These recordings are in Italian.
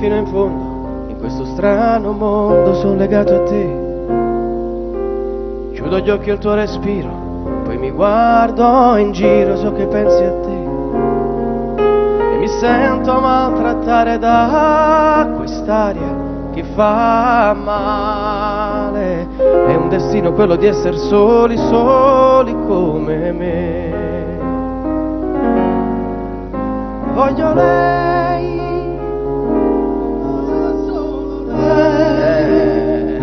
fino in fondo, in questo strano mondo sono legato a te. Chiudo gli occhi al tuo respiro, poi mi guardo in giro, so che pensi a te. E mi sento maltrattare da quest'aria che fa male. È un destino quello di essere soli, soli come me. Voglio lei, voglio solo lei,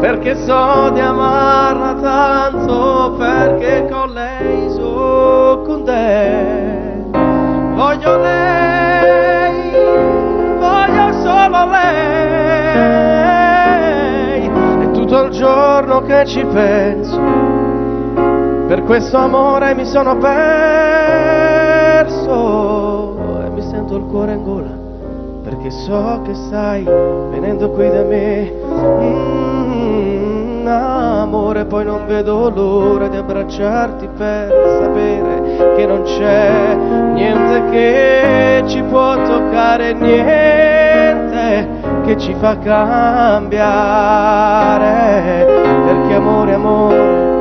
perché so di amarla tanto, perché con lei so con te. Voglio lei, voglio solo lei, è tutto il giorno che ci penso, per questo amore mi sono perso e mi sento il cuore in gola, perché so che stai venendo qui da me. Amore, poi non vedo l'ora di abbracciarti per sapere che non c'è niente che ci può toccare, niente che ci fa cambiare, perché amore, amore